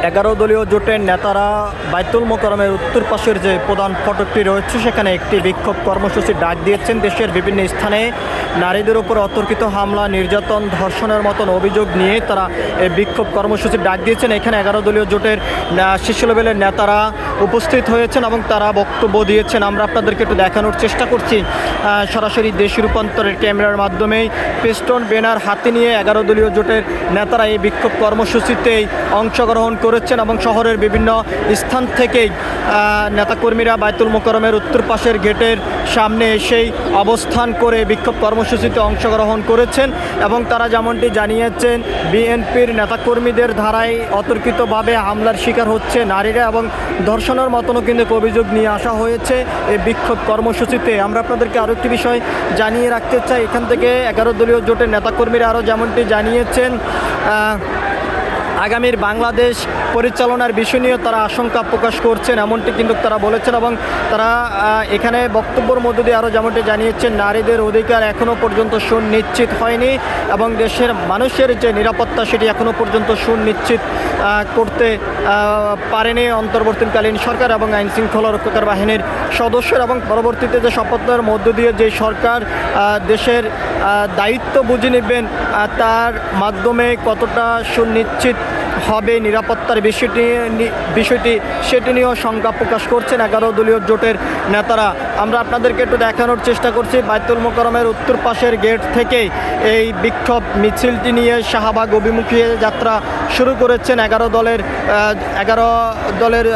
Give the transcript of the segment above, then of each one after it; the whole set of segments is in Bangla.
11 দলীয় জোটের নেতারা বাইতুল মোকাররমের উত্তর পাশের যে প্রধান ফটকটি রয়েছে সেখানে একটি বিক্ষোভ কর্মসূচি ডাক দিয়েছেন। দেশের বিভিন্ন স্থানে নারীদের উপর অতর্কিত হামলা, নির্যাতন, ধর্ষণের মতন অভিযোগ নিয়ে তারা এই বিক্ষোভ কর্মসূচি ডাক দিয়েছেন। এখানে 11 দলীয় জোটের শীর্ষ লেভেলের নেতারা উপস্থিত হয়েছেন এবং তারা বক্তব্য দিয়েছেন। আমরা আপনাদেরকে একটু দেখানোর চেষ্টা করছি সরাসরি দেশ রূপান্তরের ক্যামেরার মাধ্যমেই। পেস্টন ব্যানার হাতে নিয়ে 11 দলীয় জোটের নেতারা এই বিক্ষোভ কর্মসূচিতেই অংশগ্রহণ করেছেন এবং শহরের বিভিন্ন স্থান থেকেই নেতাকর্মীরা বাইতুল মোকাররমের উত্তর পাশের গেটের সামনে এসেই অবস্থান করে বিক্ষোভ কর্মসূচিতে অংশগ্রহণ করেছেন এবং তারা যেমনটি জানিয়েছেন বিএনপির নেতাকর্মীদের ধারায় অতর্কিতভাবে হামলার শিকার হচ্ছে নারীরা এবং ধর্ষণের মতনও কিন্তু অভিযোগ নিয়ে আসা হয়েছে এই বিক্ষোভ কর্মসূচিতে। আমরা আপনাদেরকে আরও একটি বিষয় জানিয়ে রাখতে চাই, এখান থেকে 11 দলীয় জোটের নেতাকর্মীরা আরও যেমনটি জানিয়েছেন আগামীর বাংলাদেশ পরিচালনার বিষয় নিয়ে তারা আশঙ্কা প্রকাশ করছেন, এমনটি কিন্তু তারা বলেছেন এবং তারা এখানে বক্তব্যের মধ্য দিয়ে আরও যেমনটি জানিয়েছেন নারীদের অধিকার এখনও পর্যন্ত সুনিশ্চিত হয়নি এবং দেশের মানুষের যে নিরাপত্তা সেটি এখনও পর্যন্ত সুনিশ্চিত করতে পারেনি অন্তর্বর্তীকালীন সরকার এবং আইনশৃঙ্খলা রক্ষাকারী বাহিনীর সদস্যরা, এবং পরবর্তীতে যে শপথ নেওয়ার মধ্য দিয়ে যে সরকার দেশের দায়িত্ব বুঝে নেবেন তার মাধ্যমে কতটা সুনিশ্চিত হবে নিরাপত্তার বিষয়টি সেটি নিয়েও শঙ্কা প্রকাশ করছেন 11 দলীয় জোটের নেতারা। আমরা আপনাদেরকে একটু দেখানোর চেষ্টা করছি বাইতুল মোকাররমের উত্তর পাশের গেট থেকে এই বিক্ষোভ মিছিলটি নিয়ে শাহবাগ অভিমুখী যাত্রা শুরু করেছেন 11 দলের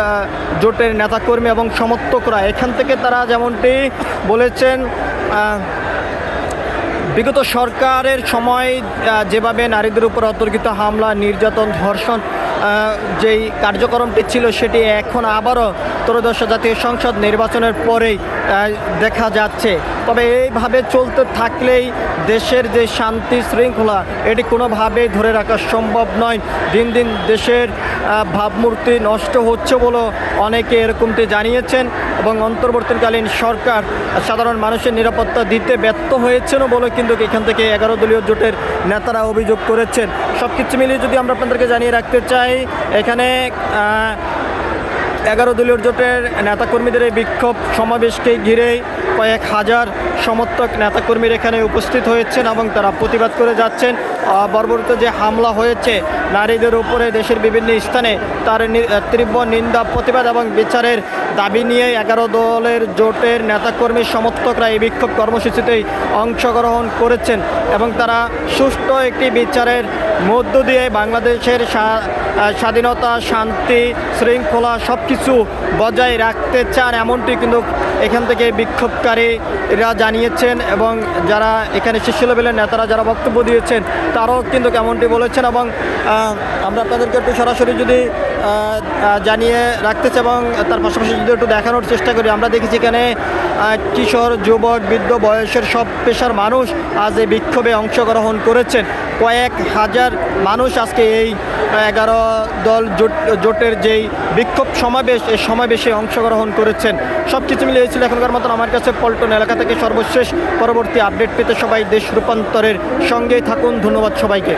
জোটের নেতাকর্মী এবং সমর্থকরা। এখান থেকে তারা যেমনটি বলেছেন বিগত সরকারের সময় যেভাবে নারীদের উপর অতর্কিত হামলা, নির্যাতন, ধর্ষণ যেই কার্যক্রমটি ছিল সেটি এখন আবারও ত্রয়োদশ জাতীয় সংসদ নির্বাচনের পরেই দেখা যাচ্ছে। তবে এইভাবে চলতে থাকলেই দেশের যে শান্তি শৃঙ্খলা এটি কোনোভাবেই ধরে রাখা সম্ভব নয়। দিন দিন দেশের ভাবমূর্তি নষ্ট হচ্ছে বলে অনেকে এরকমটি জানিয়েছেন এবং অন্তর্বর্তীকালীন সরকার সাধারণ মানুষের নিরাপত্তা দিতে ব্যর্থ হয়েছেনও বলে কিন্তু এখান থেকে 11 দলীয় জোটের নেতারা অভিযোগ করেছেন। সব কিছু মিলিয়ে যদি আমরা আপনাদেরকে জানিয়ে রাখতে চাই, এখানে 11 দলীয় জোটের নেতাকর্মীদের এই বিক্ষোভ সমাবেশকে ঘিরে কয়েক হাজার সমর্থক নেতাকর্মীর এখানে উপস্থিত হয়েছেন এবং তারা প্রতিবাদ করে যাচ্ছেন। বর্বরিত যে হামলা হয়েছে নারীদের উপরে দেশের বিভিন্ন স্থানে তার তীব্র নিন্দা, প্রতিবাদ এবং বিচারের দাবি নিয়ে 11 দলের জোটের নেতাকর্মী সমর্থকরা এই বিক্ষোভ কর্মসূচিতেই অংশগ্রহণ করেছেন এবং তারা সুষ্ঠু একটি বিচারের মধ্য দিয়ে বাংলাদেশের স্বাধীনতা, শান্তি, শৃঙ্খলা সব কিছু বজায় রাখতে চান, এমনটি কিন্তু এখান থেকে বিক্ষোভকারীরা জানিয়েছেন এবং যারা এখানে শীর্ষ লেভেলের নেতারা যারা বক্তব্য দিয়েছেন তারাও কিন্তু কেমনটি বলেছেন। এবং আমরা আপনাদেরকে একটু সরাসরি যদি জানিয়ে রাখতেছি এবং তার পাশাপাশি যদি একটু দেখানোর চেষ্টা করি, আমরা দেখেছি এখানে কিশোর, যুবক, বৃদ্ধ বয়সের সব পেশার মানুষ আজ এই বিক্ষোভে অংশগ্রহণ করেছেন। কয়েক হাজার মানুষ আজকে এই 11 দল জোটের যেই বিক্ষোভ সমাবেশ এই সমাবেশে অংশগ্রহণ করেছেন। সব কিছু মিলিয়ে ছিল এখনকার মতন আমার কাছে পল্টন এলাকা থেকে সর্বশেষ পরবর্তী আপডেট পেতে সবাই দেশ রূপান্তরের সঙ্গেই থাকুন। ধন্যবাদ সবাইকে।